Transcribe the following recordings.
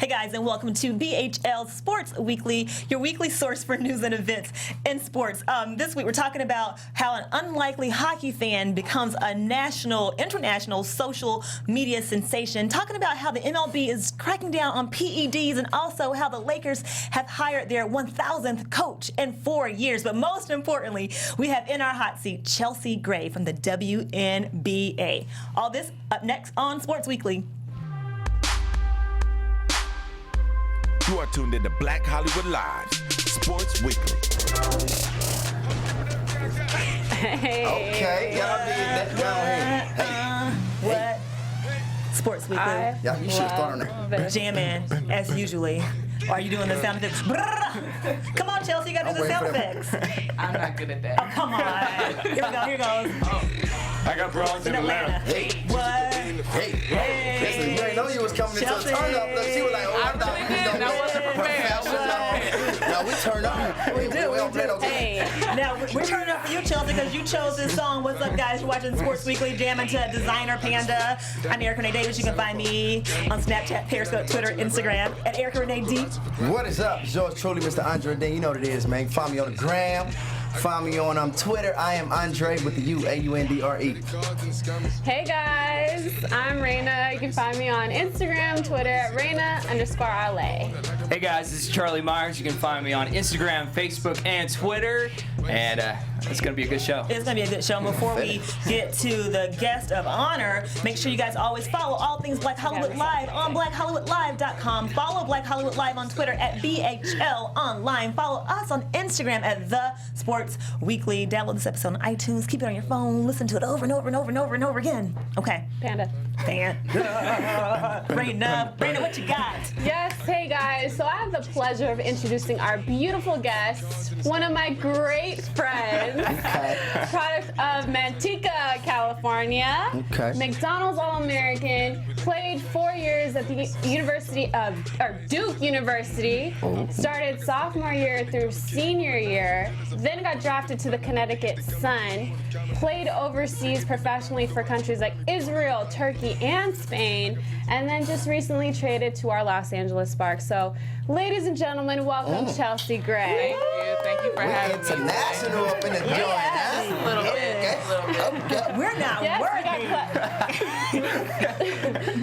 Hey guys, and welcome to BHL Sports Weekly, your weekly source for news and events in sports. This week we're talking about how an unlikely hockey fan becomes a international social media sensation, talking about how the MLB is cracking down on PEDs, and also how the Lakers have hired their 1,000th coach in 4 years. But most importantly, we have in our hot seat Chelsea Gray from the WNBA. All this up next on Sports Weekly. You are tuned into Black Hollywood Live, Sports Weekly. Hey. Okay, y'all did that down here. What? Sports Weekly. Yeah, you should start on there. Jamming, as usually. Or are you doing the sound effects? Come on, Chelsea, you gotta do the sound effects. I'm not good at that. Oh, come on. Here we go, here goes. I got bronze in Atlanta. Hey. What? Hey. Listen, you ain't know you was coming into a Chelsea. turn up. Look, she was like, oh, I really didn't. I wasn't prepared. No, we turn up. We do. okay. Now, we're turning up for you, Chelsea, because you chose this song. What's up, guys? You're watching Sports Weekly, jamming to Designer Panda. I'm Erica Renee Davis. You can find me on Snapchat, Periscope, Twitter, Instagram, at Erica Renee D. What is up? It's yours truly, Mr. Andre Dean. You know what it is, man. Find me on the gram. Find me on Twitter. I am Andre with the U, A-U-N-D-R-E. Hey guys, I'm Rheina. You can find me on Instagram, Twitter at Rheina_LA. Hey guys, this is Charlie Myers. You can find me on Instagram, Facebook, and Twitter. And it's going to be a good show. It's going to be a good show. Before we get to the guest of honor, make sure you guys always follow all things Black Hollywood Live on BlackHollywoodLive.com. Follow Black Hollywood Live on Twitter at BHL Online. Follow us on Instagram at The Sports Weekly. Download this episode on iTunes. Keep it on your phone. Listen to it over and over and over and over and over again. Okay. Panda. Rheina, what you got? Yes, hey guys. So I have the pleasure of introducing our beautiful guest, one of my great friends, product of Manteca, California, McDonald's All-American, played 4 years at the Duke University, started sophomore year through senior year, then got drafted to the Connecticut Sun, played overseas professionally for countries like Israel, Turkey, and Spain, and then just recently traded to our Los Angeles Sparks. So, ladies and gentlemen, welcome Chelsea Gray. Thank you for having me. International up in the joint, huh? A little bit. Okay. We're not working.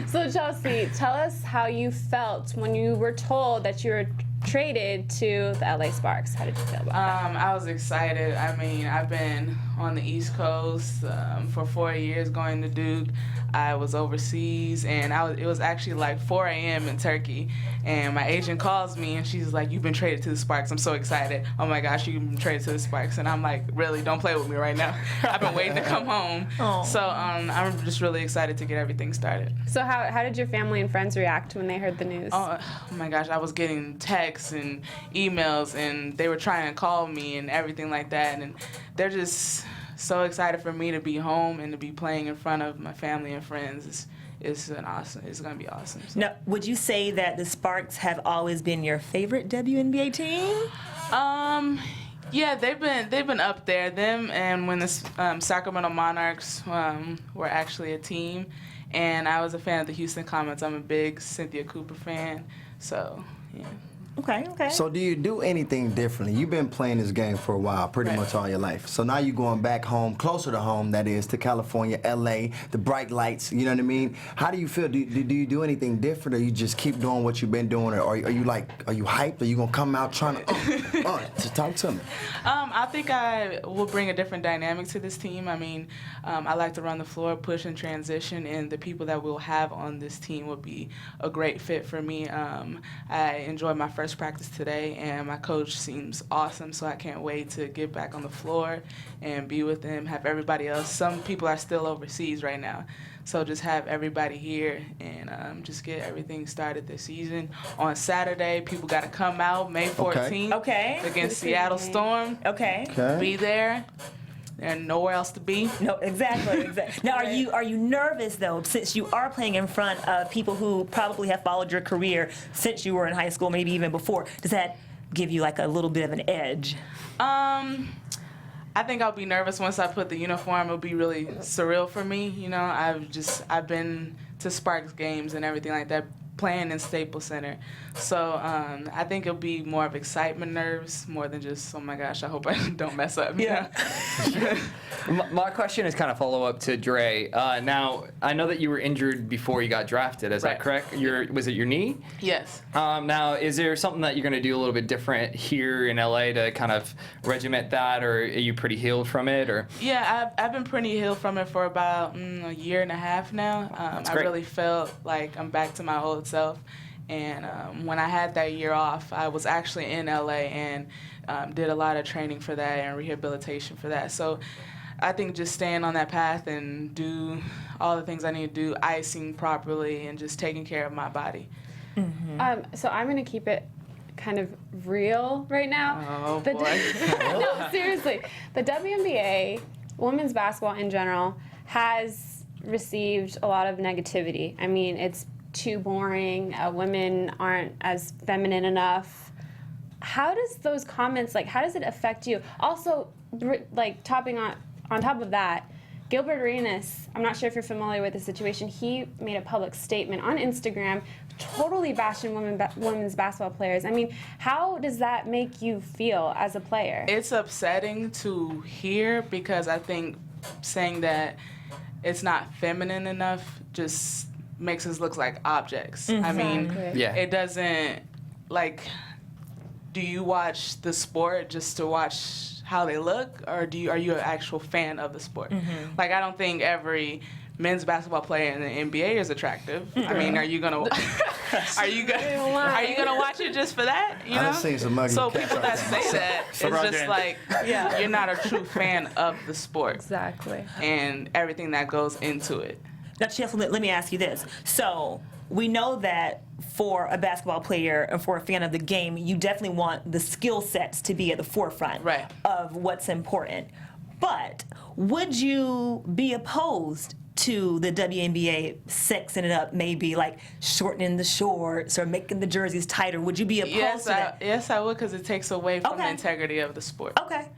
So, Chelsea, tell us how you felt when you were told that you were traded to the LA Sparks. How did you feel about that? I was excited. I mean, I've been on the East Coast for 4 years going to Duke. I was overseas, and it was actually like 4 a.m. in Turkey, and my agent calls me, and she's like, "You've been traded to the Sparks." I'm so excited. Oh my gosh, you've been traded to the Sparks, and I'm like, really? Don't play with me right now. I've been waiting to come home. So I'm just really excited to get everything started. So how did your family and friends react when they heard the news? Oh my gosh, I was getting texts and emails, and they were trying to call me and everything like that, and they're just so excited for me to be home and to be playing in front of my family and friends. It's gonna be awesome. So. Now, would you say that the Sparks have always been your favorite WNBA team? Yeah, they've been up there. Them and when the Sacramento Monarchs were actually a team, and I was a fan of the Houston Comets. I'm a big Cynthia Cooper fan, so yeah. Okay. So do you do anything differently? You've been playing this game for a while, pretty much all your life. So now you're going back home, closer to home, that is, to California, L.A., the bright lights, you know what I mean? How do you feel? Do you do anything different, or you just keep doing what you've been doing? Or are you hyped? Are you going to come out trying to just talk to me? I think I will bring a different dynamic to this team. I mean, I like to run the floor, push and transition, and the people that we'll have on this team will be a great fit for me. I enjoyed my first practice today, and my coach seems awesome, so I can't wait to get back on the floor and be with them, have everybody else. Some people are still overseas right now, so just have everybody here and just get everything started this season. On Saturday, people got to come out May 14th against Seattle Storm. Be there. And nowhere else to be. No, exactly. Now, are you nervous though, since you are playing in front of people who probably have followed your career since you were in high school, maybe even before? Does that give you like a little bit of an edge? I think I'll be nervous once I put the uniform. It'll be really surreal for me. You know, I've been to Sparks games and everything like that playing in Staples Center. So I think it'll be more of excitement, nerves, more than just, oh my gosh, I hope I don't mess up. Yeah. My question is kind of follow-up to Dre. Now, I know that you were injured before you got drafted. Is that correct? Was it your knee? Yes. Now, is there something that you're going to do a little bit different here in LA to kind of regiment that, or are you pretty healed from it? Or Yeah, I've been pretty healed from it for about a year and a half now. I really felt like I'm back to my old self. And when I had that year off, I was actually in LA and did a lot of training for that and rehabilitation for that. So I think just staying on that path and do all the things I need to do, icing properly and just taking care of my body. So I'm going to keep it kind of real right now. Oh, boy. No, seriously. The WNBA, women's basketball in general, has received a lot of negativity. I mean, it's too boring. Women aren't as feminine enough. How does those comments, how does it affect you? Also, on top of that, Gilbert Arenas, I'm not sure if you're familiar with the situation, he made a public statement on Instagram totally bashing women's basketball players. I mean, how does that make you feel as a player? It's upsetting to hear because I think saying that it's not feminine enough just makes us look like objects. I mean, it doesn't, do you watch the sport just to watch how they look, or are you an actual fan of the sport? I don't think every men's basketball player in the NBA is attractive. I mean, are you gonna watch it just for that? You know? I've seen some ugly So cats people out that there. say that, it's just you're not a true fan of the sport. Exactly. And everything that goes into it. Now, Chelsea, let me ask you this. So we know that for a basketball player and for a fan of the game, you definitely want the skill sets to be at the forefront of what's important. But would you be opposed to the WNBA sexing it up, maybe shortening the shorts or making the jerseys tighter? Would you be opposed to that? Yes, I would, because it takes away from the integrity of the sport. Okay.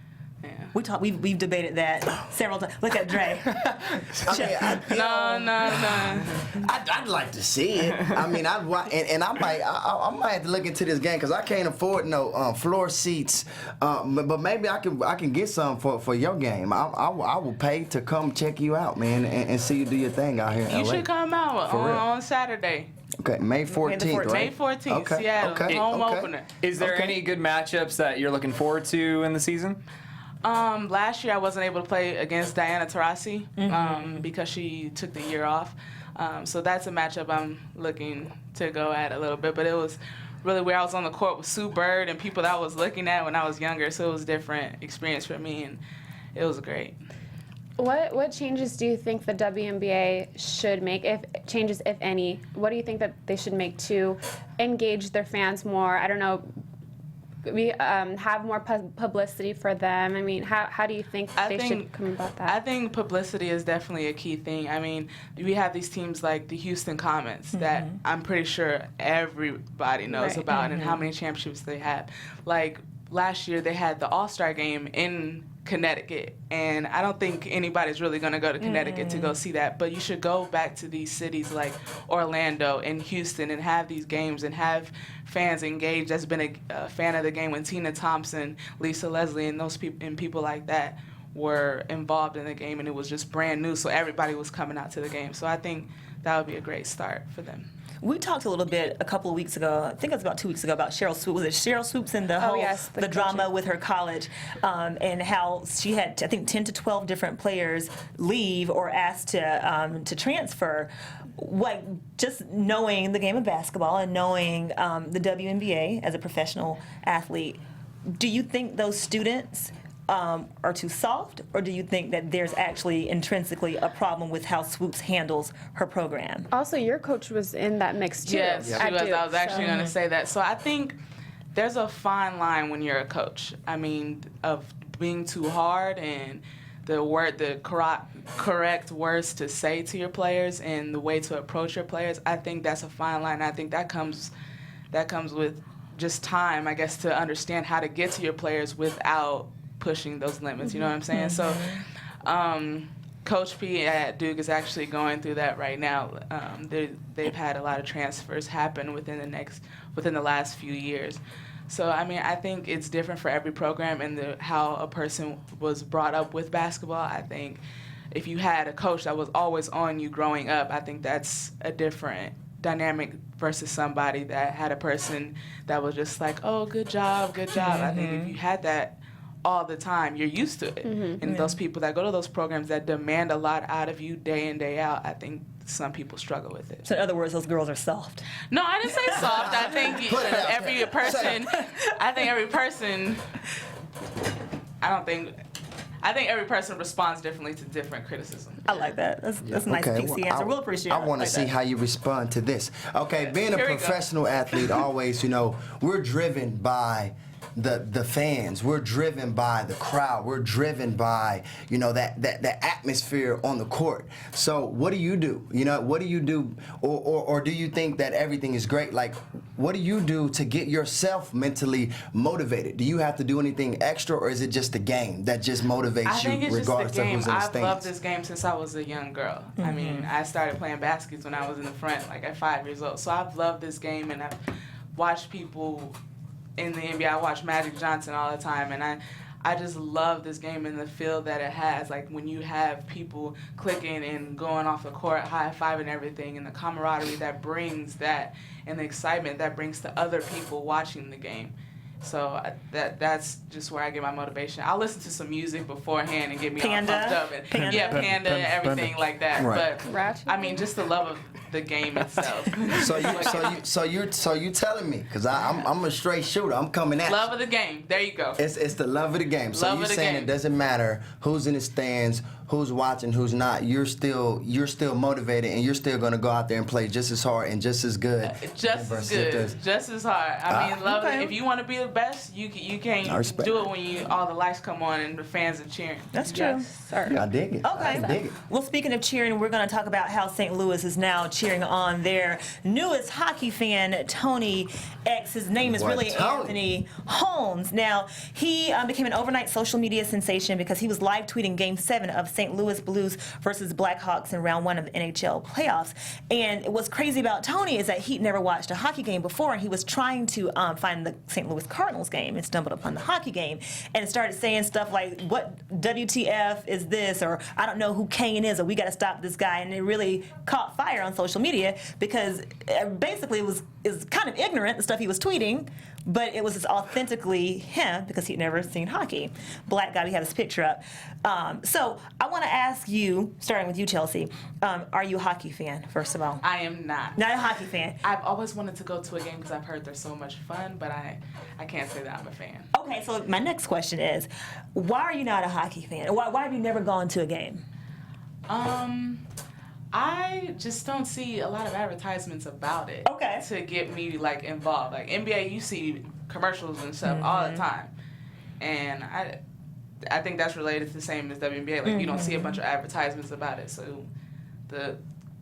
Yeah. We've debated that several times. Look at Dre. No. I'd like to see it. I mean, I might have to look into this game because I can't afford no floor seats. But maybe I can get some for your game. I will pay to come check you out, man, and see you do your thing out here in LA. You should come out on Saturday. Okay, May 14th, right? May 14th, Seattle, home opener. Is there any good matchups that you're looking forward to in the season? Last year I wasn't able to play against Diana Taurasi because she took the year off. So that's a matchup I'm looking to go at a little bit. But it was really where I was on the court with Sue Bird and people that I was looking at when I was younger. So it was a different experience for me, and it was great. What changes do you think the WNBA should make, if any? What do you think that they should make to engage their fans more? I don't know. Have more publicity for them. I mean, how do you think they should come about that? I think publicity is definitely a key thing. I mean, we have these teams like the Houston Comets that I'm pretty sure everybody knows about and how many championships they have. Like last year, they had the All-Star game in Connecticut, and I don't think anybody's really going to go to Connecticut to go see that, but you should go back to these cities like Orlando and Houston and have these games and have fans engaged. That's been a fan of the game when Tina Thompson, Lisa Leslie, and those people and people like that were involved in the game, and it was just brand new, so everybody was coming out to the game. So I think that would be a great start for them. We talked a little bit a couple of weeks ago, I think it was about 2 weeks ago, about Cheryl Swoops. Was it Cheryl Swoops and the whole the drama with her college, and how she had, I think, 10 to 12 different players leave or asked to transfer. Just knowing the game of basketball and knowing the WNBA as a professional athlete, do you think those students are too soft, or do you think that there's actually intrinsically a problem with how Swoops handles her program? Also, your coach was in that mix too. Yes, she was. I was actually going to say that. So I think there's a fine line when you're a coach. I mean, of being too hard and the correct words to say to your players and the way to approach your players. I think that's a fine line. I think that comes with just time, I guess, to understand how to get to your players without pushing those limits, you know what I'm saying? So Coach P at Duke is actually going through that right now. They've had a lot of transfers happen within the last few years. So, I mean, I think it's different for every program and how a person was brought up with basketball. I think if you had a coach that was always on you growing up, I think that's a different dynamic versus somebody that had a person that was just like, oh, good job, good job. I think if you had that all the time, you're used to it. And those people that go to those programs that demand a lot out of you day in, day out, I think some people struggle with it. So in other words, those girls are soft. No, I didn't say soft. I think every person, I think every person responds differently to different criticism. I like that. That's a nice PC answer. We'll appreciate it. I want to see how you respond to this. Okay, being a professional athlete, always, we're driven by the fans. We're driven by the crowd. We're driven by, that atmosphere on the court. So what do you do? What do you do? Or do you think that everything is great? Like, what do you do to get yourself mentally motivated? Do you have to do anything extra, or is it just the game that just motivates you regardless of who's in the stands? I've loved this game since I was a young girl. I mean, I started playing baskets when I was in the front, like at 5 years old. So I've loved this game, and I've watched people in the NBA. I watch Magic Johnson all the time, and I just love this game and the feel that it has. Like when you have people clicking and going off the court, high-fiving everything, and the camaraderie that brings that, and the excitement that brings to other people watching the game. So that's just where I get my motivation. I'll listen to some music beforehand and get me all pumped up. And, Panda, everything like that. Right. But I mean, just the love of the game itself. So you telling me, because I'm a straight shooter. I'm coming at love of the game. There you go. It's the love of the game. So you're saying it doesn't matter who's in the stands, who's watching, who's not. You're still motivated, and you're still going to go out there and play just as hard and just as good. Just as hard. I mean, love it. If you want to be the best, you can't do it when all the lights come on and the fans are cheering. That's true. Yes, sir. I dig it. Okay. I dig it. Well, speaking of cheering, we're going to talk about how St. Louis is now cheering on their newest hockey fan, Tony X. His name is really Anthony Holmes. Now, he became an overnight social media sensation because he was live tweeting Game 7 of St. Louis Blues versus Blackhawks in round 1 of the NHL playoffs. And what's crazy about Tony is that he'd never watched a hockey game before, and he was trying to find the St. Louis Cardinals game and stumbled upon the hockey game and started saying stuff like, what WTF is this, or I don't know who Kane is, or we got to stop this guy. And it really caught fire on social media because basically it was kind of ignorant, the stuff he was tweeting, but it was just authentically him because he'd never seen hockey. Black guy, we have his picture up. So I want to ask you, starting with you, Chelsea, are you a hockey fan, first of all? I am not. Not a hockey fan. I've always wanted to go to a game because I've heard they're so much fun, but I can't say that I'm a fan. Okay, so my next question is, why are you not a hockey fan? Why have you never gone to a game? I just don't see a lot of advertisements about it to get me involved. Like NBA, you see commercials and stuff all the time, and I think that's related to the same as WNBA. Like you don't see a bunch of advertisements about it, so the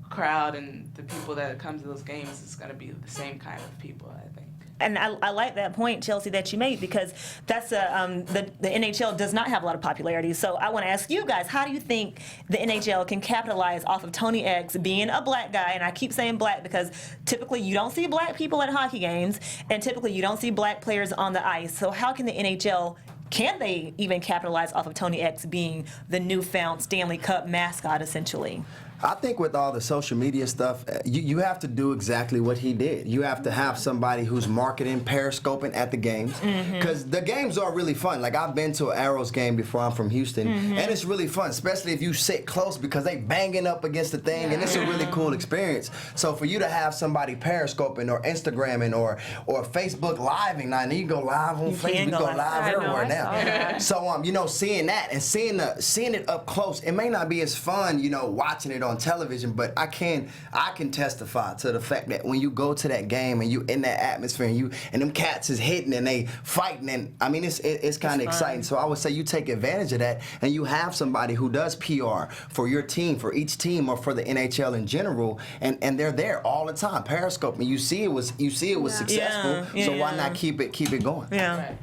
crowd and the people that come to those games is going to be the same kind of people, I think. And I like that point, Chelsea, that you made, because that's the NHL does not have a lot of popularity. So I want to ask you guys, how do you think the NHL can capitalize off of Tony X being a black guy? And I keep saying black because typically you don't see black people at hockey games, and typically you don't see black players on the ice. So how can the NHL, can they even capitalize off of Tony X being the newfound Stanley Cup mascot, essentially? I think with all the social media stuff, you have to do exactly what he did. You have to have somebody who's marketing, periscoping at the games, because the games are really fun. Like I've been to an Arrows game before. I'm from Houston, and it's really fun, especially if you sit close because they banging up against the thing, and it's a really cool experience. So for you to have somebody periscoping or Instagramming or Facebook living, now you can go live on Facebook, you go live everywhere now. So seeing that and seeing it up close, it may not be as fun, watching it on television, but I can testify to the fact that when you go to that game and you in that atmosphere and them cats is hitting and they fighting, and I mean it's kind of exciting. So I would say you take advantage of that and you have somebody who does PR for your team, for each team, or for the NHL in general, and they're there all the time periscoping. You see it was successful, so why not keep it going? Yeah. Right.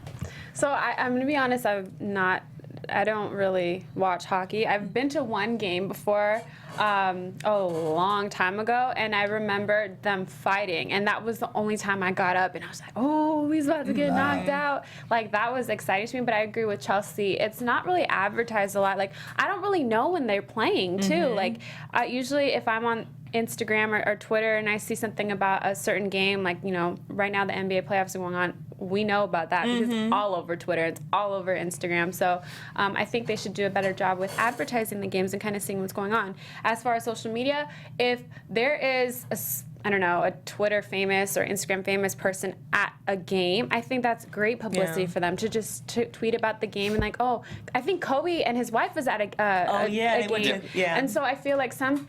So I'm going to be honest, I'm not I don't really watch hockey. I've been to one game before, a long time ago, and I remember them fighting, and that was the only time I got up, and I was like, oh, he's about to get knocked out. Like, that was exciting to me, but I agree with Chelsea. It's not really advertised a lot. Like, I don't really know when they're playing, too. Like, usually if I'm on Instagram or Twitter and I see something about a certain game, like, you know, right now the NBA playoffs are going on, we know about that because it's all over Twitter, it's all over Instagram. So I think they should do a better job with advertising the games and kind of seeing what's going on. As far as social media, if there is a Twitter famous or Instagram famous person at a game, I think that's great publicity for them to just tweet about the game and like, oh, I think Kobe and his wife was at a game. And so I feel like some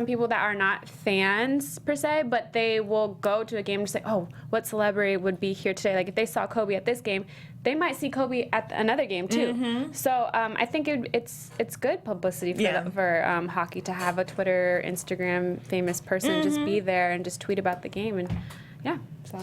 people that are not fans per se, but they will go to a game and say, oh, what celebrity would be here today? Like if they saw Kobe at this game, they might see Kobe at another game too. So I think it's good publicity for hockey to have a Twitter, Instagram famous person just be there and just tweet about the game, and so.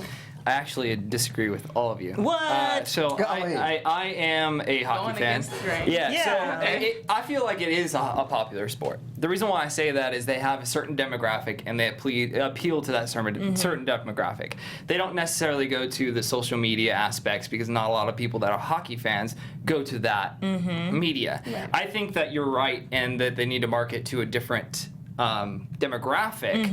I actually disagree with all of you. What? I am a hockey fan. So I feel like it is a popular sport. The reason why I say that is they have a certain demographic and they appeal to that certain demographic. They don't necessarily go to the social media aspects because not a lot of people that are hockey fans go to that media. Right. I think that you're right and that they need to market to a different demographic,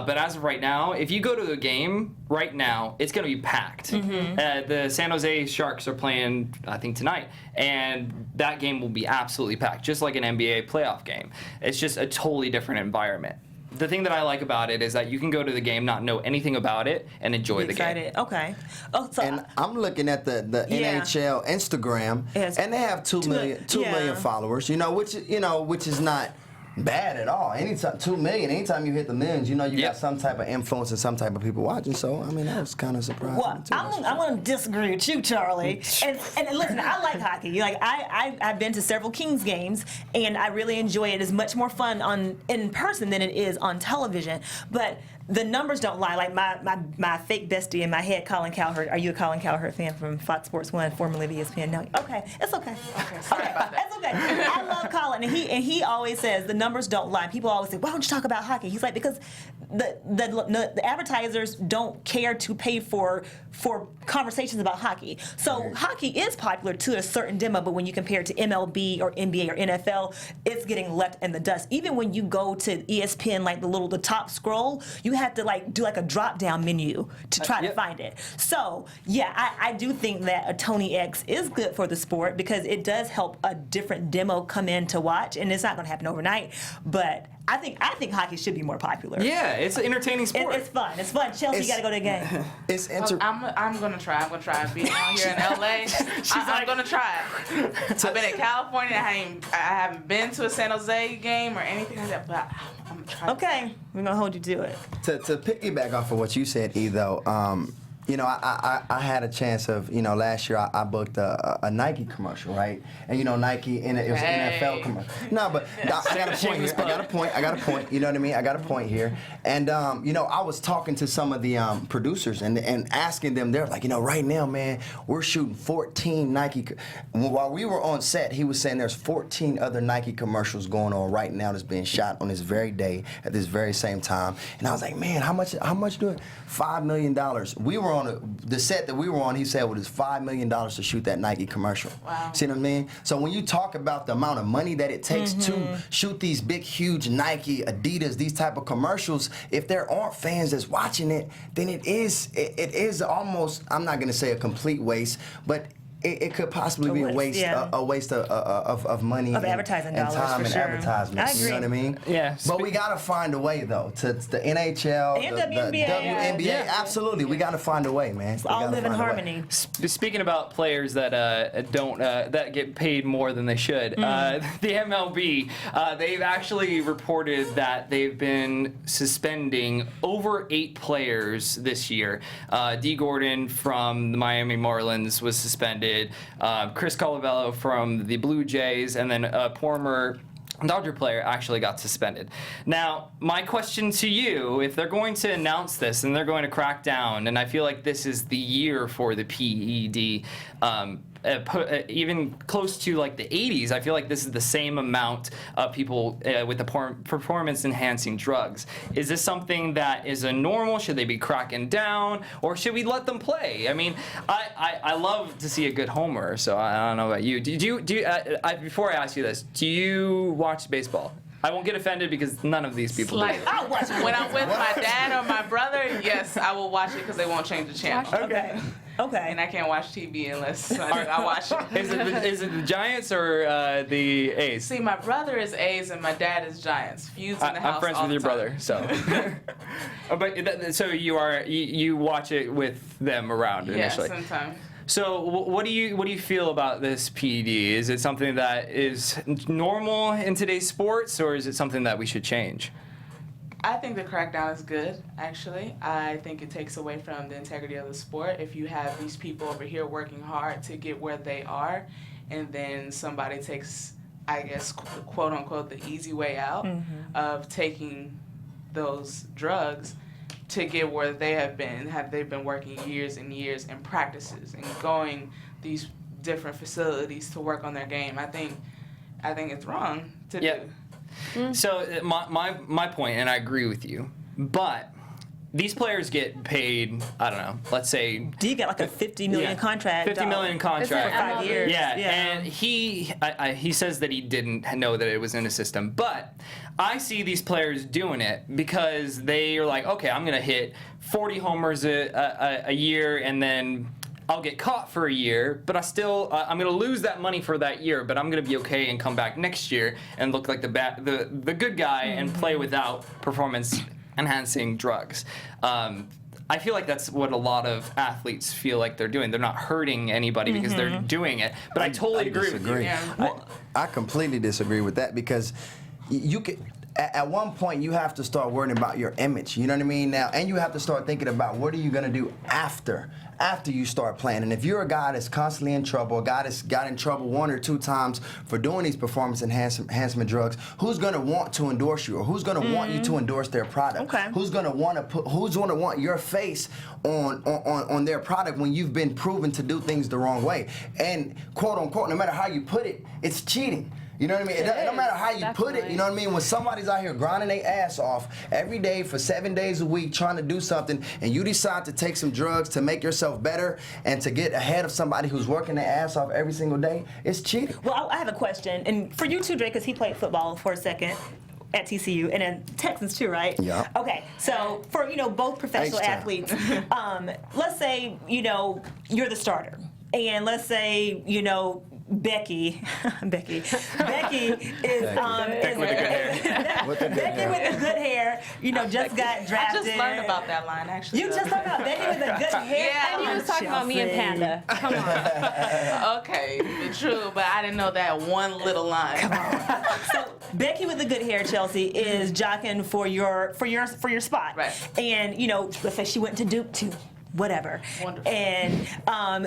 but as of right now, if you go to a game right now, it's going to be packed. The San Jose Sharks are playing, I think, tonight, and that game will be absolutely packed, just like an NBA playoff game. It's just a totally different environment. The thing that I like about it is that you can go to the game, not know anything about it, and enjoy the game. Okay. Oh, so and I'm looking at the NHL Instagram, and they have 2 million followers. Which is not bad at all. Anytime 2 million, anytime you hit the millions, you got some type of influence and some type of people watching. So I mean, that was kind of surprising. Well, I'm going to disagree with you, Charlie. and listen, I like hockey. Like I've been to several Kings games, and I really enjoy it. It's much more fun in person than it is on television. But the numbers don't lie. Like my fake bestie in my head, Colin Cowherd. Are you a Colin Cowherd fan from Fox Sports 1, formerly of ESPN? No. Okay, it's okay. Okay, sorry about that. It's okay. I love Colin, and he always says the numbers don't lie. People always say, "Why don't you talk about hockey?" He's like, because the advertisers don't care to pay for conversations about hockey. So hockey is popular to a certain demo, but when you compare it to MLB or NBA or NFL, it's getting left in the dust. Even when you go to ESPN, like the top scroll, you have to do a drop down menu to try to find it. So I do think that a Tony X is good for the sport because it does help a different demo come in to watch, and it's not going to happen overnight, but I think hockey should be more popular. Yeah, it's an entertaining sport. It's fun. It's fun. Chelsea, you got to go to the game. I'm gonna try. Being out here in LA, I'm gonna try. I've been in California. I haven't been to a San Jose game or anything like that, but I'm gonna try. Okay, we're gonna hold you to it. To piggyback off of what you said, E, though. I had a chance of, last year I booked a Nike commercial, right? And, Nike, and it was an NFL commercial. No, but I got a point here. I got a point. You know what I mean? I got a point here. And, I was talking to some of the producers and asking them, they're like, right now, man, we're shooting 14 Nike. While we were on set, he was saying there's 14 other Nike commercials going on right now that's being shot on this very day at this very same time. And I was like, man, how much do it? $5 million. We were on the set that we were on, he said, well, it's $5 million to shoot that Nike commercial. Wow. See what I mean? So when you talk about the amount of money that it takes to shoot these big, huge Nike, Adidas, these type of commercials, if there aren't fans that's watching it, then it is almost, I'm not going to say a complete waste, but it could possibly be a waste of money of advertising and dollars time for and sure. advertisement. I agree. You know what I mean? Yeah. But we gotta find a way though to the NHL, And the WNBA. WNBA. Yeah. Absolutely, we gotta find a way, man. We All gotta live in find a way. harmony. Speaking about players that don't that get paid more than they should, the MLB they've actually reported that they've been suspending over 8 players this year. D. Gordon from the Miami Marlins was suspended. Chris Colabello from the Blue Jays, and then a former Dodger player actually got suspended. Now, my question to you, if they're going to announce this and they're going to crack down, and I feel like this is the year for the PED, even close to like the 80s, I feel like this is the same amount of people with the performance-enhancing drugs. Is this something that is a normal? Should they be cracking down, or should we let them play? I mean, I love to see a good homer. So I don't know about you. Before I ask you this, do you watch baseball? I won't get offended because none of these people do. I'll watch it. When I'm with my dad or my brother, yes, I will watch it because they won't change the channel. Okay. Okay. And I can't watch TV unless I watch it. Is it the Giants or the A's? See, my brother is A's and my dad is Giants. Feuds in the house I'm friends all with your the time. brother, so. So you watch it with them around initially. Yeah, sometimes. So what do you feel about this PED? Is it something that is normal in today's sports, or is it something that we should change? I think the crackdown is good, actually. I think it takes away from the integrity of the sport. If you have these people over here working hard to get where they are, and then somebody takes, I guess, quote unquote, the easy way out of taking those drugs to get where they have they been working years and years in practices and going these different facilities to work on their game. I think it's wrong to do. So my point, and I agree with you, but these players get paid, I don't know, let's say... D got like a $50 million contract. $50 million contract. For 5 years. Yeah, and he says that he didn't know that it was in his system, but I see these players doing it because they are like, okay, I'm going to hit 40 homers a year, and then I'll get caught for a year, but I'm going to lose that money for that year, but I'm going to be okay and come back next year and look like the good guy and play without performance-enhancing drugs. I feel like that's what a lot of athletes feel like they're doing. They're not hurting anybody because they're doing it. But I totally agree with you. Yeah. I completely disagree with that because you could. At one point, you have to start worrying about your image. You know what I mean? Now, and you have to start thinking about what are you going to do after you start playing. And if you're a guy that's constantly in trouble, a guy that's got in trouble 1 or 2 times for doing these performance enhancement drugs, who's going to want to endorse you, or who's going to want you to endorse their product? Okay. Who's going to want your face on their product when you've been proven to do things the wrong way? And quote unquote, no matter how you put it, it's cheating. You know what I mean? It don't matter how you put it. You know what I mean? When somebody's out here grinding their ass off every day for 7 days a week trying to do something, and you decide to take some drugs to make yourself better and to get ahead of somebody who's working their ass off every single day, it's cheating. Well, I have a question, and for you too, Dre, because he played football for a second at TCU and then Texans too, right? Yeah. Okay, so for both professional athletes, let's say you're the starter, and let's say Becky is Becky with the good hair, just got drafted. I just learned about that line, actually. You just learned about Becky with the good hair? Yeah. And he was talking about me and Panda. Come on. Okay, true, but I didn't know that one little line. Come on. So Becky with the good hair, Chelsea, is jockeying for your spot. Right. And let's say she went to Duke too. Whatever. Wonderful. And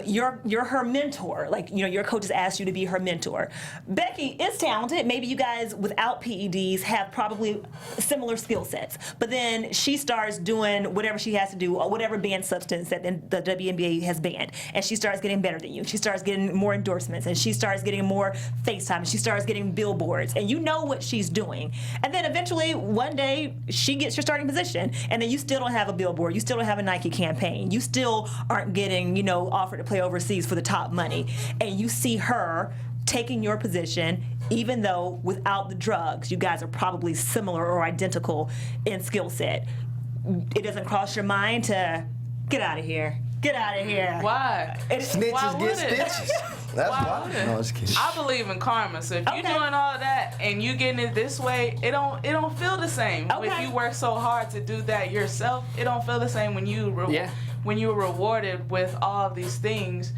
you're her mentor. Like, your coaches asked you to be her mentor. Becky is talented. Maybe you guys, without PEDs, have probably similar skill sets. But then she starts doing whatever she has to do, or whatever banned substance that the WNBA has banned. And she starts getting better than you. She starts getting more endorsements. And she starts getting more FaceTime. And she starts getting billboards. And you know what she's doing. And then eventually, one day, she gets your starting position. And then you still don't have a billboard. You still don't have a Nike campaign. You still aren't getting, offered to play overseas for the top money. And you see her taking your position, even though without the drugs, you guys are probably similar or identical in skill set. It doesn't cross your mind to get out of here. Get out of here. Why? Snitches get stitches. That's why. No, it's kidding. I believe in karma. So if you're doing all that and you getting it this way, it don't feel the same. Okay. If you work so hard to do that yourself, it don't feel the same when when you're rewarded with all of these things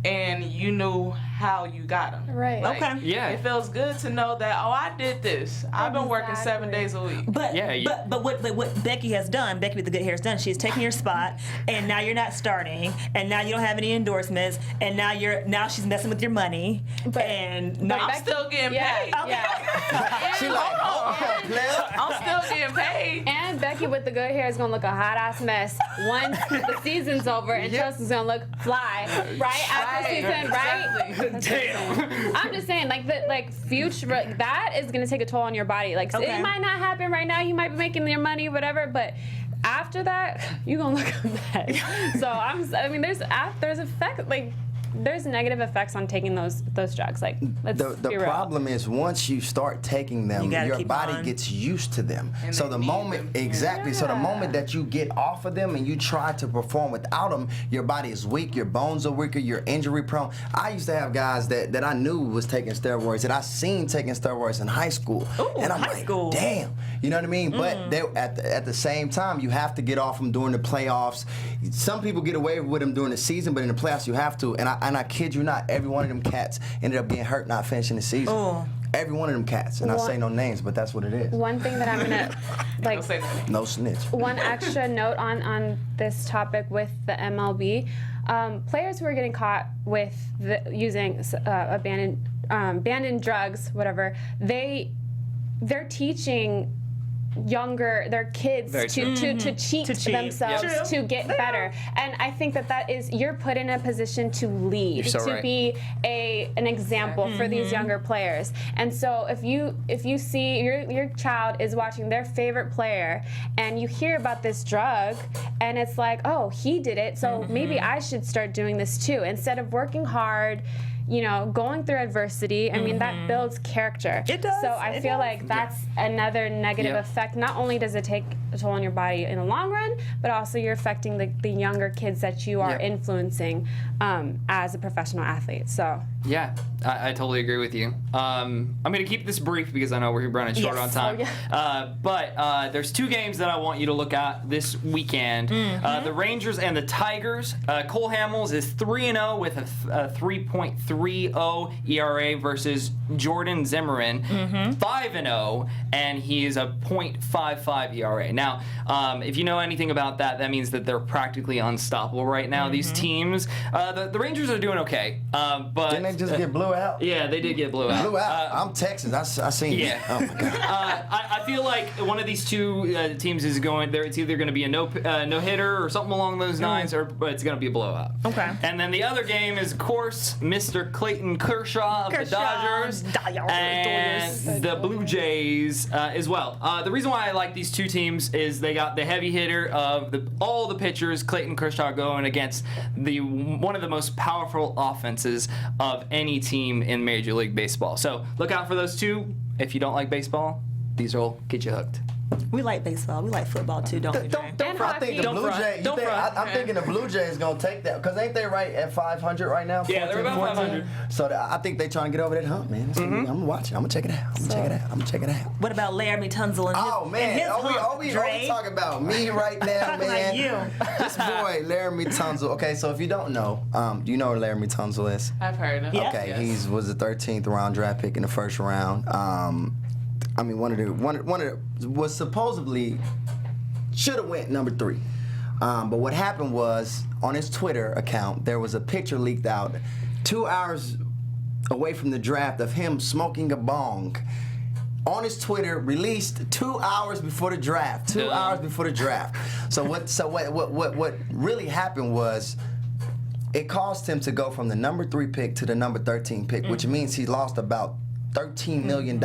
and you knew how you got them. Right. Like, Okay. Yeah. It feels good to know that, I did this. I've been working 7 days a week. But Yeah, but what Becky has done, Becky with the good hair has done, she's taken your spot, and now you're not starting, and now you don't have any endorsements, and now she's messing with your money, and now I'm still getting paid. Yeah. She like, I'm still getting paid. And Becky with the good hair is gonna look a hot ass mess once the season's over, and Chelsea's gonna look fly right after season, right? Damn. I'm just saying, future, that is gonna take a toll on your body. Like, Okay. it might not happen right now. You might be making your money, whatever, but after that, you're gonna look a mess. So I mean, there's effect, like, there's negative effects on taking those drugs. Like, let's the be real. problem is once you start taking them, You gotta your keep body on. gets used to them. And So they the need moment, them. exactly. So the moment that you get off of them and you try to perform without them, your body is weak, your bones are weaker, you're injury prone. I used to have guys that I knew was taking steroids, that I seen taking steroids in high school. Ooh, and I'm high like, school. damn. You know what I mean? But they, at the same time, you have to get off them during the playoffs. Some people get away with them during the season, but in the playoffs you have to. And I kid you not, every one of them cats ended up getting hurt, not finishing the season. Oh. Every one of them cats. And I say no names, but that's what it is. One thing that I'm gonna like. Don't say that. No snitch. One extra note on this topic with the MLB, players who are getting caught with using abandoned drugs, whatever, they're teaching their kids Very true. to cheat To cheat. themselves Yep. to get better. And I think that is, you're put in a position to lead, You're so to right. be an example for these younger players. And so if you see your child is watching their favorite player and you hear about this drug and it's like, oh, he did it, so maybe I should start doing this too. Instead of working hard, going through adversity, I mean, that builds character. It does. So I It feel does. like that's another negative Yeah. effect. Not only does it take a toll on your body in the long run, but also you're affecting the younger kids that you are Yeah. influencing as a professional athlete. So Yeah, I totally agree with you. I'm going to keep this brief because I know we're running short Yes. on time. Oh, But there's two games that I want you to look at this weekend. The Rangers and the Tigers. Cole Hamels is 3-0 with a 3.30 ERA versus Jordan Zimmerman, 5-0, and he is a .55 ERA. Now, if you know anything about that, that means that they're practically unstoppable right now. These teams, the Rangers are doing okay, but Didn't they just get blew out? yeah, they did get blew out. Blew out. I'm Texas. I seen yeah. it. Oh my God. I feel like one of these two teams is going there. It's either going to be a no hitter or something along those lines, but it's going to be a blowout. Okay. And then the other game is, of course, Mr. Clayton Kershaw of the Dodgers and the Blue Jays as well. The reason why I like these two teams is they got the heavy hitter of all the pitchers, Clayton Kershaw, going against one of the most powerful offenses of any team in Major League Baseball. So look out for those two. If you don't like baseball, these will get you hooked. We like baseball. We like football too, don't we, Dre? And I think the hockey. Blue Jays. Don't front. I'm thinking the Blue Jays gonna take that because ain't they right at 500 right now? Yeah, they're about 500. So I think they trying to get over that hump, man. I'm gonna watch it. I'm gonna check it out. I'm gonna check it out. What about Laramie Tunsil and his, Oh man, and his are we Dre? talking about me right now, Talking man? like you. This boy, Laramie Tunsil. Okay, so if you don't know, do you know who Laramie Tunsil is? I've heard of Yeah. Okay, Yes. he was the 13th round draft pick in the first round. I mean, was supposedly should have went number 3. But what happened was on his Twitter account there was a picture leaked out 2 hours away from the draft of him smoking a bong. On his Twitter, released 2 hours before the draft. 2 hours before the draft. So what really happened was it caused him to go from the number 3 pick to the number 13 pick, which means he lost about $13 million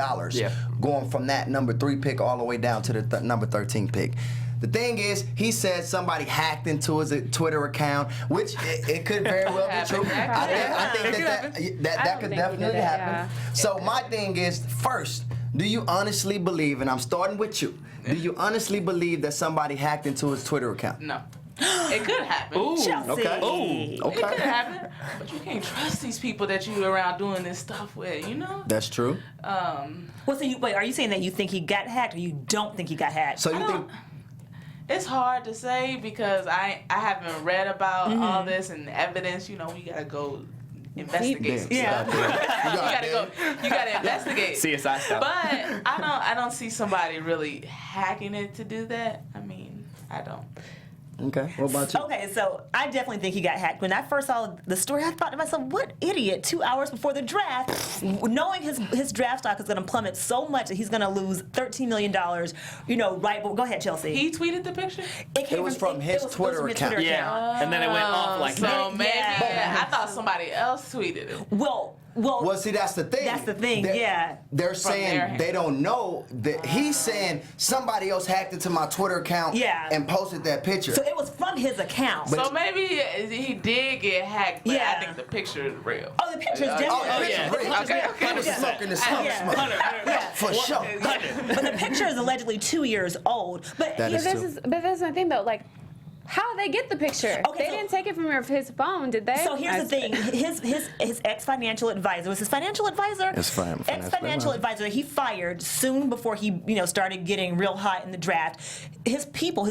going from that number 3 pick all the way down to the number 13 pick. The thing is, he said somebody hacked into his Twitter account, which it could very well be true. I think that could definitely happen. So my thing is, first, do you honestly believe, and I'm starting with you, do you honestly believe that somebody hacked into his Twitter account? No. It could happen. Ooh, Chelsea. Okay. It could Okay. happen. But you can't trust these people that you around doing this stuff with, you know? That's true. Well, so wait, are you saying that you think he got hacked or you don't think he got hacked? So you think... It's hard to say because I haven't read about all this and evidence. You know, we gotta go investigate. Yeah. You gotta investigate. CSI style. But I don't see somebody really hacking it to do that. I mean, I don't. Okay, what about you? Okay, so I definitely think he got hacked. When I first saw the story, I thought to myself, what idiot, 2 hours before the draft, knowing his draft stock is going to plummet so much that he's going to lose $13 million, right? But go ahead, Chelsea. He tweeted the picture? It was from his Twitter account. Yeah, and then it went off like that. So maybe I thought somebody else tweeted it. Well, see, that's the thing. That's the thing, yeah. They're saying they don't know that he's saying somebody else hacked into my Twitter account and posted that picture. So it was from his account. So maybe he did get hacked, but I think the picture is real. Oh, the picture is definitely real. Okay. Smoking the smoke. For sure. But the picture is allegedly 2 years old. But this is my thing though. Like, how did they get the picture? They didn't take it from his phone, did they? So here's the thing: his ex-financial advisor was his financial advisor. Ex-financial advisor. He fired soon before he started getting real hot in the draft. His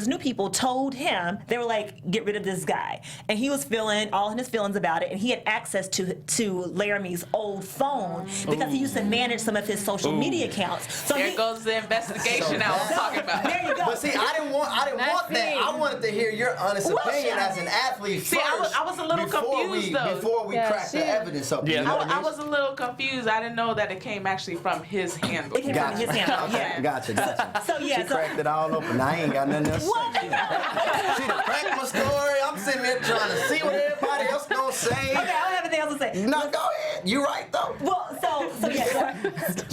new people told him, they were like, get rid of this guy, and he was feeling all in his feelings about it. And he had access to Laramie's old phone because he used to manage some of his social media accounts. So there goes the investigation I was talking about. There you go. But see, I didn't want that. I wanted to hear your honest opinion as an athlete first. See, I was a little confused though. Before we cracked the evidence up. Yeah. I was a little confused. I didn't know that it came actually from his handle. It came from his handle. Yeah. Gotcha. So She cracked it all open. I ain't got nothing else to say. She done cracked my story. I'm sitting there trying to see what everybody else gonna say. Okay, I don't have anything else to say. No, go ahead. You right though. Well, so yeah.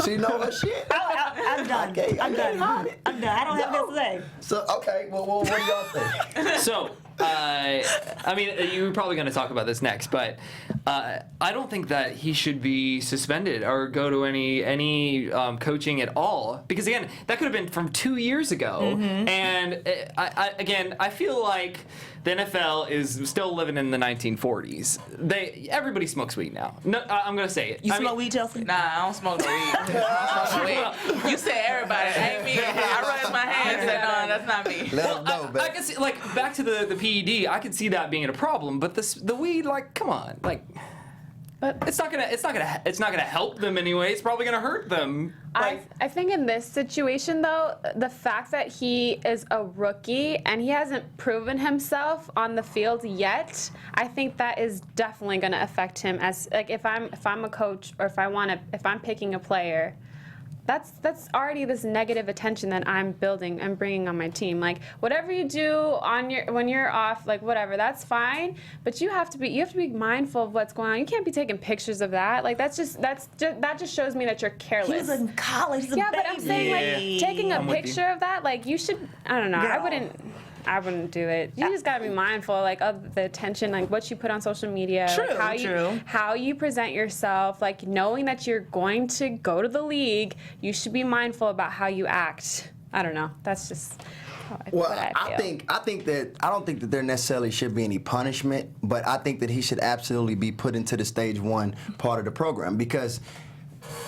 She know her shit. I'm done. Okay, I'm done. I'm done. I don't have anything to say. So okay, well, what do y'all think? So, I mean, you're probably going to talk about this next, but I don't think that he should be suspended or go to any coaching at all, because again, that could have been from 2 years ago. Mm-hmm. And I feel like the NFL is still living in the 1940s. Everybody smokes weed now. No, I'm going to say it. You smoke weed, Chelsea? Nah, I don't smoke no weed. I don't smoke no weed. You said everybody. Ain't me. I raised my hand and said, no, that's not me. Let them know, I can see, like, back to the PED, I could see that being a problem, but the weed, like, come on, like, but it's not gonna help them anyway. It's probably gonna hurt them. Like, I think in this situation though, the fact that he is a rookie and he hasn't proven himself on the field yet, I think that is definitely gonna affect him. As like if I'm a coach or if I'm picking a player. That's already this negative attention that I'm building and bringing on my team. Like whatever you do when you're off, like whatever, that's fine. But you have to be mindful of what's going on. You can't be taking pictures of that. Like that just shows me that you're careless. He was in college. Yeah, but I'm saying like taking a picture of that, like you should. I don't know. Girl. I wouldn't do it. You just gotta be mindful, like, of the attention, like what you put on social media, how you present yourself, like knowing that you're going to go to the league. You should be mindful about how you act. I don't know. That's just. Well, I think that I don't think that there necessarily should be any punishment, but I think that he should absolutely be put into the stage 1 part of the program, because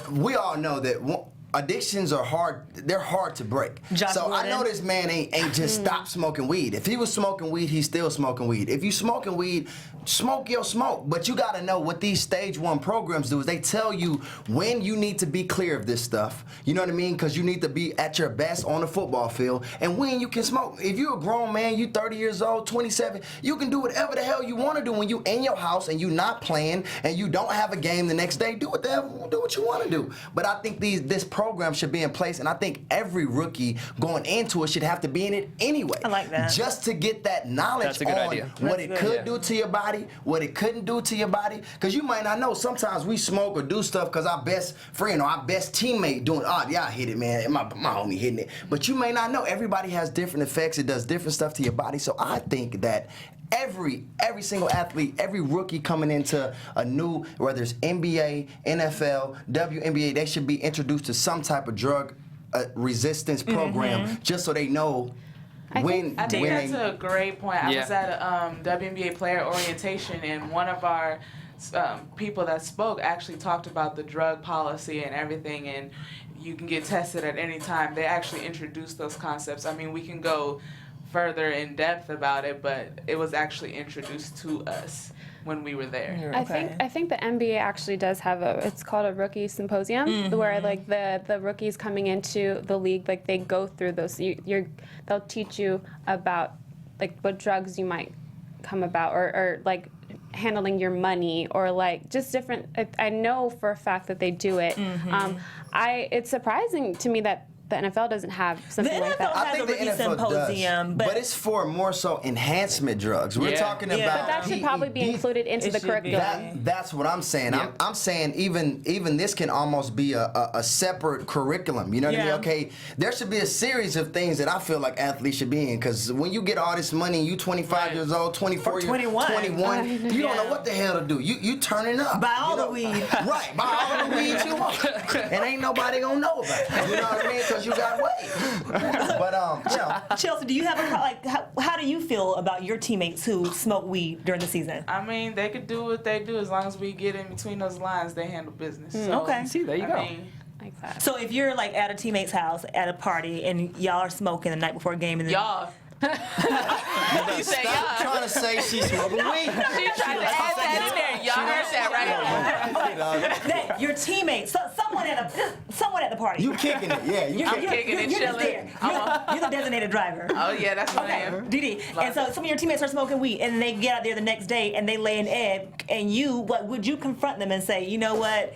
we all know that. Addictions are hard. They're hard to break. I know this man ain't just stopped smoking weed. If he was smoking weed, he's still smoking weed. If you smoking weed, smoke your smoke. But you got to know what these stage 1 programs do is they tell you when you need to be clear of this stuff. You know what I mean? Because you need to be at your best on the football field, and when you can smoke. If you're a grown man, you 30 years old, 27, you can do whatever the hell you want to do when you in your house and you not playing and you don't have a game the next day. Do what you want to do. But I think this program should be in place, and I think every rookie going into it should have to be in it anyway. I like that. Just to get that knowledge on what it could do to your body, what it couldn't do to your body. Because you might not know, sometimes we smoke or do stuff because our best friend or our best teammate doing, I hit it, man, my homie hitting it. But you may not know. Everybody has different effects. It does different stuff to your body. So I think that every single athlete, every rookie coming into a new, whether it's NBA, NFL, WNBA, they should be introduced to some type of drug resistance program, just so they know I think that's a great point. I was at a WNBA player orientation, and one of our people that spoke actually talked about the drug policy and everything, and you can get tested at any time. They actually introduced those concepts. I mean, we can go further in depth about it, but it was actually introduced to us. when we were there. Okay. I think the NBA actually does have it's called a rookie symposium, where like the rookies coming into the league, like they go through those. They'll teach you about like what drugs you might come about, or like handling your money, or like just different. I know for a fact that they do it. It's surprising to me that the NFL doesn't have something like that. I think the NFL symposium, but it's for more so enhancement drugs. We're talking about. But that should probably be included into the curriculum. That's what I'm saying. Yeah. I'm saying even this can almost be a separate curriculum. You know what I mean? Okay, there should be a series of things that I feel like athletes should be in, because when you get all this money, you 25 years old, 24 years, 21, you don't know what the hell to do. You turning up. Buy all the weed. Right. Buy all the weed you want, and ain't nobody gonna know about it. You know what I mean? You got weight. But Chelsea, do you have how do you feel about your teammates who smoke weed during the season? I mean, they could do what they do as long as we get in between those lines. They handle business. So, okay. See, there you go. Like that. So if you're like at a teammate's house at a party and y'all are smoking the night before a game, and then y'all. You say y'all. Trying to say she's smoking weed. She tried to add that in there. Y'all heard that, right? Your teammates, someone at the party. You kicking it, yeah. I'm kicking it, chilling. You're the designated driver. Oh yeah, that's what I am. Didi. And so some of your teammates are smoking weed, and they get out there the next day and they lay an egg, and would you confront them and say, you know what,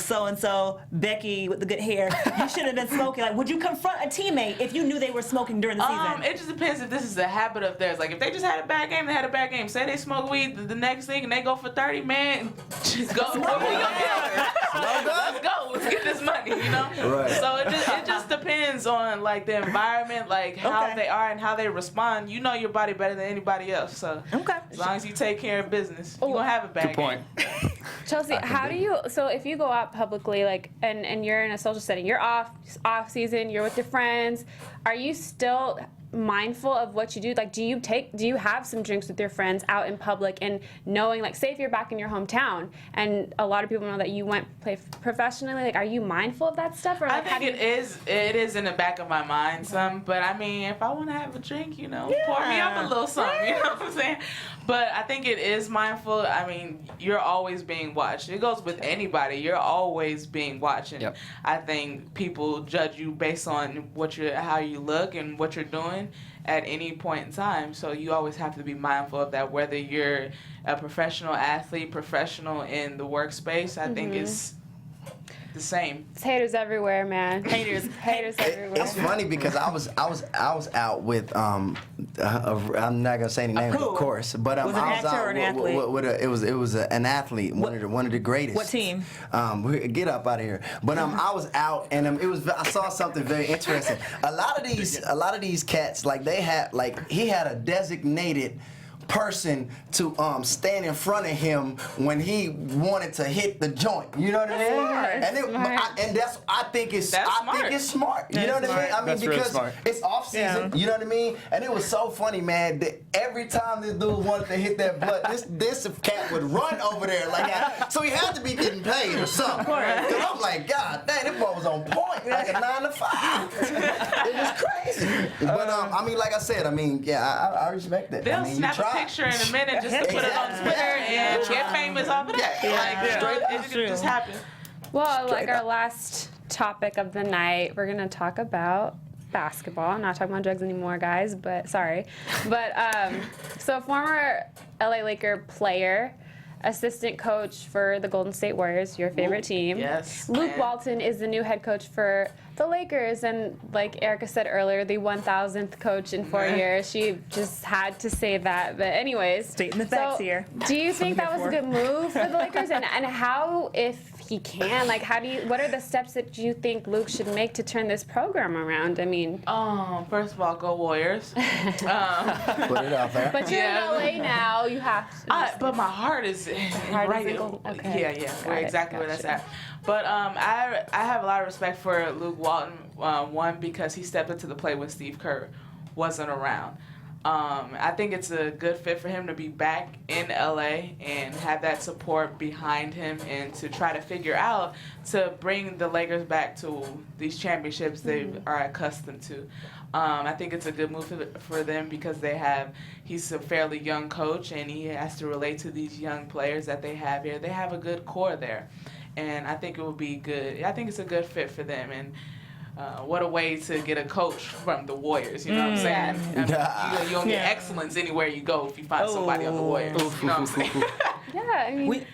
so and so, Becky with the good hair, you shouldn't have been smoking? Like, would you confront a teammate if you knew they were smoking during the season? It just depends if this is a habit of theirs. Like, if they just had a bad game, they had a bad game. Say they smoke weed the next thing and they go for 30, man, just go. Let's go. Let's get this money, Right. So it just depends on, like, the environment, like, how they are and how they respond. You know your body better than anybody else. So as long as you take care of business, you're going to have a bad Good point. Chelsea, how do you, so if you go out publicly, like, and you're in a social setting, you're off season, you're with your friends, are you still mindful of what you do? Like, do you have some drinks with your friends out in public, and knowing, like, say if you're back in your hometown and a lot of people know that you went play professionally, like, are you mindful of that stuff? Or like, I think it is in the back of my mind some, but I mean, if I want to have a drink, pour me up a little something, you know what I'm saying? But I think it is mindful. I mean, you're always being watched. It goes with anybody. You're always being watched. And I think people judge you based on how you look and what you're doing at any point in time. So you always have to be mindful of that, whether you're a professional athlete, professional in the workspace. I think it's the same. It's haters everywhere, man. Haters everywhere. It's funny because I was out with I'm not gonna say any name, of course, but was an I was actor out or an athlete? It was an athlete, one of the greatest. What team? Get up out of here. But I was out, and I saw something very interesting. A lot of these cats, like, he had a designated person to stand in front of him when he wanted to hit the joint. You know what I mean? I think it's smart. You know what I mean? I mean, because it's off season. You know what I mean? And it was so funny, man, that every time this dude wanted to hit that butt, this cat would run over there so he had to be getting paid or something. Because I'm like, God dang, this boy was on point, like a 9 to 5. It was crazy. But I mean, like I said, I respect that. They'll snap a picture in a minute just to put it on Twitter and get famous off of that. It just happened. Well, like our last topic of the night, we're gonna talk about basketball. I'm not talking about drugs anymore, guys, but sorry. But so former LA Laker player, assistant coach for the Golden State Warriors, your favorite team. Yes. Luke Walton is the new head coach for the Lakers, and like Erica said earlier, the 1,000th coach in 4 years. She just had to say that. But anyways, stating the facts here. Do you think that was a good move for the Lakers? And how, if he can, like, what are the steps that you think Luke should make to turn this program around? I mean, first of all, go Warriors. Put it out there. But you're in LA now. You have to. But my heart is right. Okay. Yeah. Exactly where that's at. But I have a lot of respect for Luke Walton. One, because he stepped into the play when Steve Kerr wasn't around. I think it's a good fit for him to be back in LA and have that support behind him and to try to figure out to bring the Lakers back to these championships they are accustomed to. I think it's a good move for them because he's a fairly young coach and he has to relate to these young players that they have here. They have a good core there, and I think it will be good. I think it's a good fit for them, and what a way to get a coach from the Warriors, you know what I'm saying? I mean, you don't get excellence anywhere you go if you find somebody on the Warriors, you know what I'm saying? Yeah, I mean,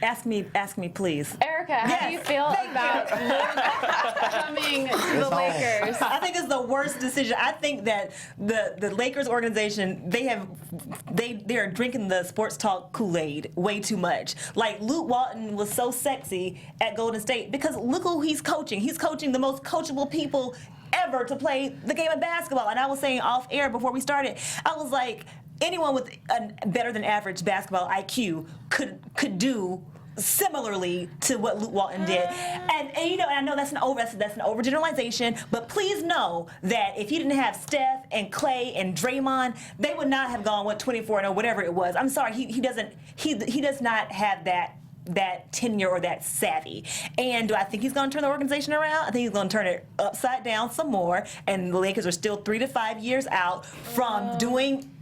ask me, please. Erica, how do you feel about Luke coming to the Lakers? I think it's the worst decision. I think that the Lakers organization, they are drinking the sports talk Kool-Aid way too much. Like, Luke Walton was so sexy at Golden State because look who he's coaching. He's coaching the most coachable people ever to play the game of basketball. And I was saying off air before we started, I was like, anyone with a better than average basketball IQ could do similarly to what Luke Walton did. And I know that's an overgeneralization, but please know that if he didn't have Steph and Clay and Draymond, they would not have gone 24 or whatever it was. I'm sorry, he does not have that tenure or that savvy. And do I think he's going to turn the organization around? I think he's going to turn it upside down some more, and the Lakers are still 3 to 5 years out from doing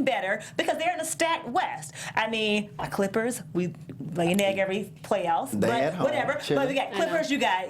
better because they're in a stacked West. I mean, my Clippers, we lay an egg every playoffs, but whatever. But we got Clippers, you got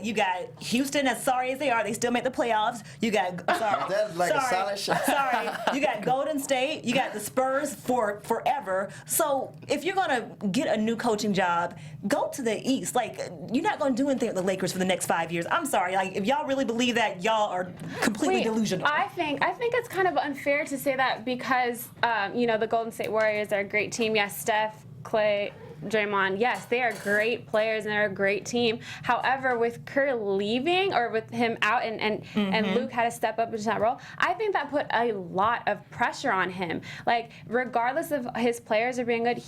Houston, as sorry as they are, they still make the playoffs. You got That's like a solid shot. Sorry. You got Golden State, you got the Spurs for forever. So if you're gonna get a new coaching job, go to the East. Like, you're not gonna do anything with the Lakers for the next 5 years. I'm sorry. Like, if y'all really believe that, y'all are completely delusional. I think it's kind of unfair to say that because the Golden State Warriors are a great team. Yes, Steph, Clay, Draymond, yes, they are great players and they're a great team. However, with Kerr leaving or with him out and Luke had to step up into that role, I think that put a lot of pressure on him. Like, regardless of his players are being good,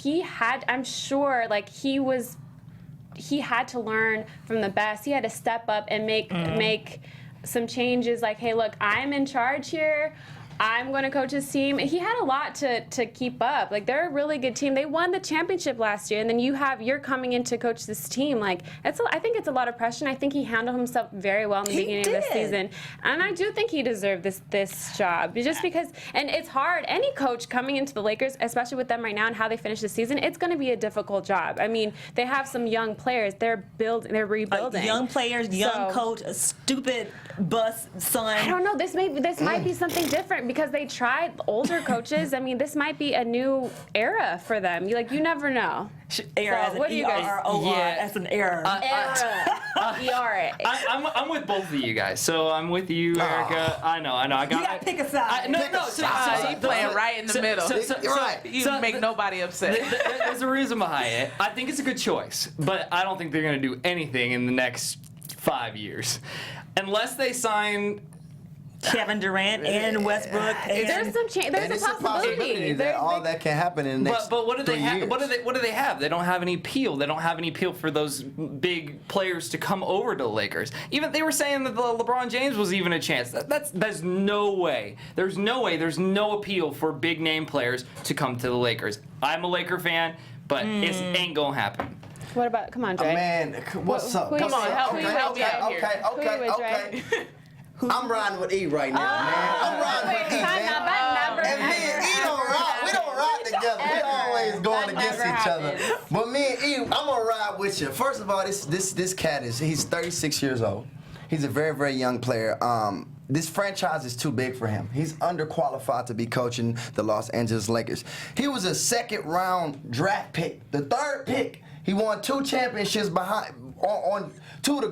I'm sure, like, he had to learn from the best. He had to step up and make some changes. Like, hey, look, I'm in charge here. I'm going to coach his team. He had a lot to keep up. Like, they're a really good team. They won the championship last year, and then you're coming in to coach this team. Like, I think it's a lot of pressure, and I think he handled himself very well in the beginning of the season. And I do think he deserved this job. Just because, and it's hard. Any coach coming into the Lakers, especially with them right now and how they finish the season, it's going to be a difficult job. I mean, they have some young players. They're rebuilding. Young players, young coach, a stupid bus son. I don't know. This might be something different because they tried older coaches. I mean, this might be a new era for them. You never know. Era as an E-R-O-R, as an error. E-R-A. I'm with both of you guys. So I'm with you, Erica. I know. You got to pick a side. You playing right in the middle. You make nobody upset. There's a reason behind it. I think it's a good choice, but I don't think they're going to do anything in the next 5 years. Unless they sign Kevin Durant and Westbrook. There's a possibility that all that can happen in the next But what do they have? years. What do they have? They don't have any appeal. They don't have any appeal for those big players to come over to the Lakers. Even they were saying that the LeBron James was even a chance. There's no way. There's no appeal for big name players to come to the Lakers. I'm a Laker fan, but it ain't gonna happen. What about? Come on, Dre. Man, what's up? Come on, help me out here. Okay. I'm riding with E right now, man. I'm riding with E, man. And me and E don't ride. We don't ride together. We always going against each other. But me and E, I'm gonna ride with you. First of all, this cat he's 36 years old. He's a very, very young player. This franchise is too big for him. He's underqualified to be coaching the Los Angeles Lakers. He was a second-round draft pick, the third pick. He won 2 championships on 2 of the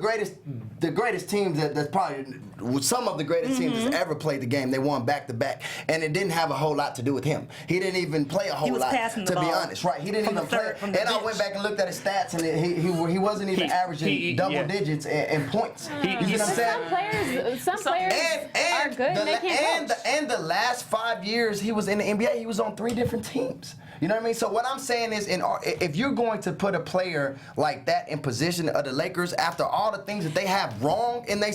greatest teams that's probably some of the greatest teams that's ever played the game. They won back-to-back, and it didn't have a whole lot to do with him. He didn't even play a whole lot, to be honest. Right? He didn't even play. And I went back and looked at his stats, and he wasn't even averaging double digits in points. You know what I'm saying? Some players are good. They can't coach. And the last 5 years he was in the NBA, he was on 3 different teams. You know what I mean? So what I'm saying is, if you're going to put a player like that in position of the Lakers after all the things that they have wrong, and they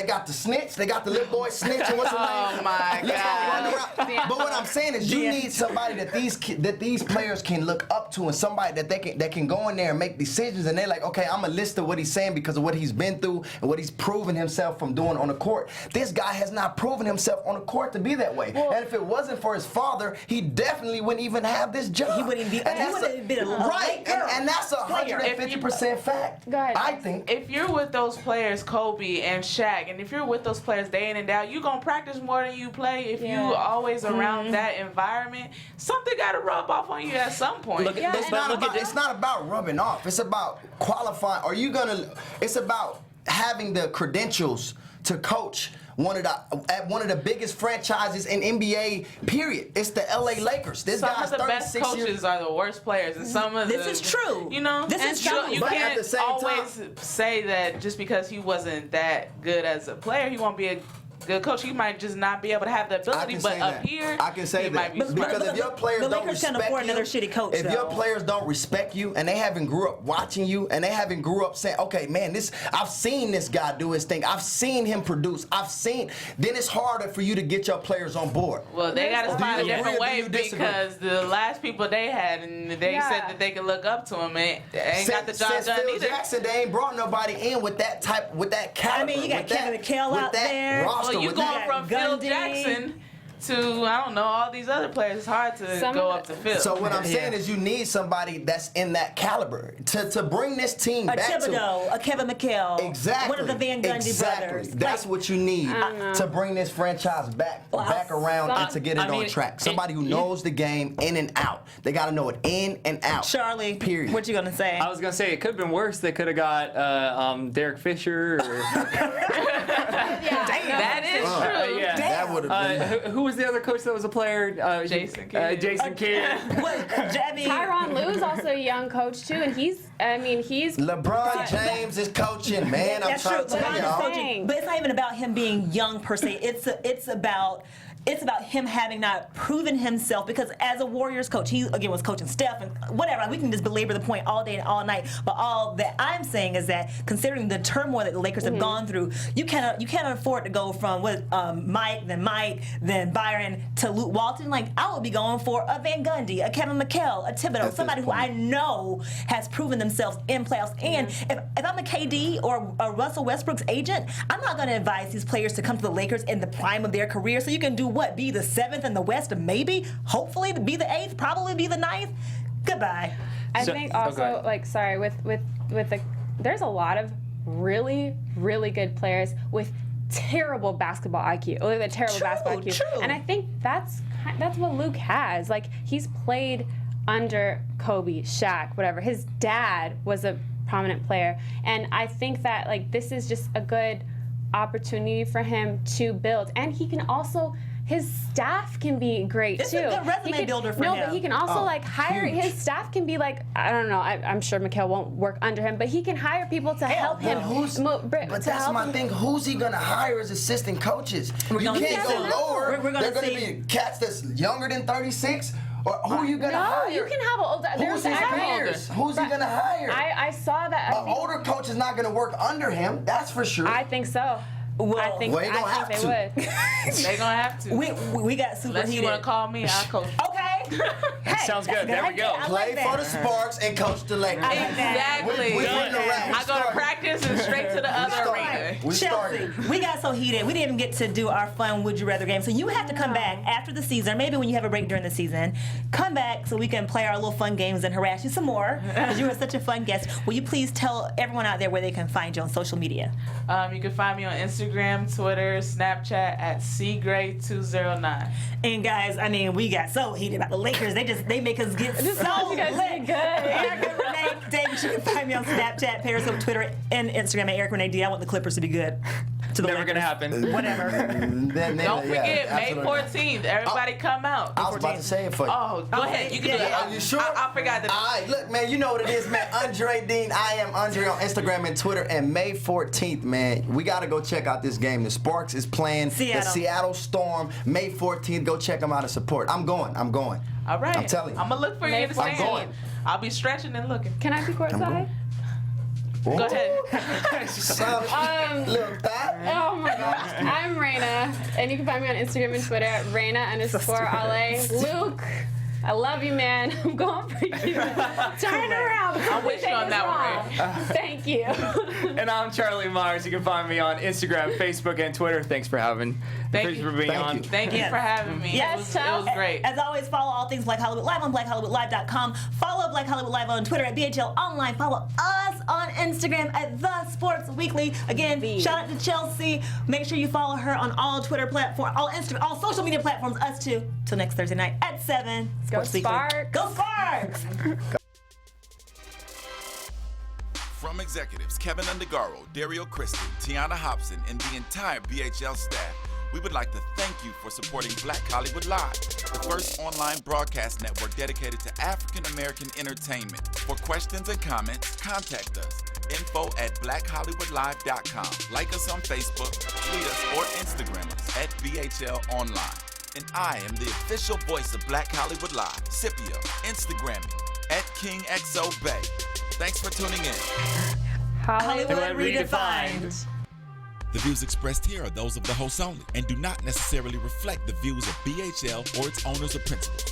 got the snitch. They got the little boy snitch. And what's her name? Oh my God. But what I'm saying is, you need somebody that these players can look up to, and somebody that can go in there and make decisions. And they're like, okay, I'm gonna listen to what he's saying because of what he's been through and what he's proven himself from doing on the court. This guy has not proven himself on the court to be that way. Well, and if it wasn't for his father, he definitely wouldn't even have this job. He wouldn't be. He would have been a right. And that's 150% fact. Go ahead. I think. If you're with those players, Kobe and Shaq, and if you're with those players day in and out, you're going to practice more than you play. If you always around that environment, something got to rub off on you at some point. It's not about rubbing off. It's about qualifying. It's about having the credentials to coach at one of the biggest franchises in NBA, period. It's the LA Lakers. Some of the best coaches are the worst players, and some of this is true. You know, this is true. You can't always say that just because he wasn't that good as a player, he won't be a good coach. He might just not be able to have the ability. But up here, I can say that because if your players don't respect you, another shitty coach. If your players don't respect you and they haven't grew up watching you and they haven't grew up saying, okay, man, I've seen this guy do his thing. I've seen him produce. Then it's harder for you to get your players on board. Well, they got to find a different way because the last people they had and they said that they could look up to him and they ain't got the job done Phil either. Jackson, they ain't brought nobody in with that caliber. I mean, you got Keven Undergaro out there. Well, you going from Phil Jackson to, I don't know, all these other players. It's hard to go up to Phil. So what I'm saying is you need somebody that's in that caliber to bring this team back to. A Thibodeau, a Kevin McHale. Exactly. One of the Van Gundy brothers. That's what you need to bring this franchise back around and to get it on track. Somebody who knows the game in and out. They got to know it in and out. Charlie, period. What you going to say? I was going to say it could have been worse. They could have got Derek Fisher. Or that is true. Yeah. That would have been. Who was the other coach that was a player? Jason Kidd. Jason Kidd. Tyronn Lue's also a young coach too, and he's LeBron James is coaching, man. I'm trying to tell y'all. But it's not even about him being young per se. It's about him having not proven himself, because as a Warriors coach, he again was coaching Steph and whatever. We can just belabor the point all day and all night. But all that I'm saying is that considering the turmoil that the Lakers have gone through, you cannot afford to go from Mike, then Byron to Luke Walton. Like, I would be going for a Van Gundy, a Kevin McHale, a Thibodeau, somebody who I know has proven themselves in playoffs. And if I'm a KD or a Russell Westbrook's agent, I'm not going to advise these players to come to the Lakers in the prime of their career. So you can do what? Be the 7th in the West, maybe, hopefully, be the 8th, probably be the 9th. Goodbye. I think also, there's a lot of really, really good players with terrible basketball IQ. Basketball IQ. True. And I think that's what Luke has. Like, he's played under Kobe, Shaq, whatever. His dad was a prominent player. And I think that, like, this is just a good opportunity for him to build. And he can also, his staff can be great It's too. a good resume builder for him. No, but he can also hire, his staff can be like, I don't know, I'm sure McHale won't work under him, but he can hire people to help him. But that's my thing. Who's he going to hire as assistant coaches? You can't go lower. They're going to be cats that's younger than 36. Or who are you going to hire? No, you can have an older. Who's he going to hire? I saw that. An older coach is not going to work under him. That's for sure. I think so. I think they would. They're gonna have to. We got super Unless heated. you want to call me, I'll coach. Okay. Hey, sounds good. There we go. Play for the Sparks and coach the Lakers. Exactly. I go to practice and straight to the other arena. Chelsea, we got so heated. We didn't even get to do our fun Would You Rather game. So you have to come back after the season, or maybe when you have a break during the season. Come back so we can play our little fun games and harass you some more, because you were such a fun guest. Will you please tell everyone out there where they can find you on social media? You can find me on Instagram, Twitter, Snapchat at cgray209. And guys, I mean, we got so heated about the Lakers. They make us get so lit. Good. Erica Renee Davis, you can find me on Snapchat, Periscope, Twitter, and Instagram at Erica Renee D. I want the Clippers to be good. Never gonna happen. Whatever. Don't forget, May 14th. Everybody come out. I was about to say it for you. Oh, go ahead. You can do it. Are you sure? I forgot that. All right, look, man, you know what it is, man. Dre Dean. I am Andre on Instagram and Twitter. And May 14th, man, we got to go check out this game. The Sparks is playing the Seattle Storm. May 14th. Go check them out and support. I'm going. All right. I'm telling you. I'm going to look for you in the I'm going. I'll be stretching and looking. Can I be courtside? Go ahead. Little thought. Oh my gosh. I'm Rheina, and you can find me on Instagram and Twitter at Rheina_LA. Luke, I love you, man. I'm going for you. Turn around. I'm with you on that one. Thank you. And I'm Charlie Myers. You can find me on Instagram, Facebook, and Twitter. Thanks for having. Thanks for being on. Thank you for having me. Yes, it was great. As always, follow all things Black Hollywood Live on BlackHollywoodLive.com. Follow Black Hollywood Live on Twitter at BHL Online. Follow us on Instagram at The Sports Weekly. Again, shout out to Chelsea. Make sure you follow her on all Twitter platforms, all Instagram, all social media platforms. Us too. Till next Thursday night at 7. Go Sports Weekly. Sparks. Go Sparks. From executives Keven Undergaro, Dario Christie, Tiana Hobson, and the entire BHL staff, we would like to thank you for supporting Black Hollywood Live, the first online broadcast network dedicated to African American entertainment. For questions and comments, contact us. info@blackhollywoodlive.com. Like us on Facebook, tweet us, or Instagram us at BHL Online. And I am the official voice of Black Hollywood Live, Scipio, Instagram me at KingXOBay. Thanks for tuning in. Hollywood Redefined. The views expressed here are those of the hosts only and do not necessarily reflect the views of BHL or its owners or principals.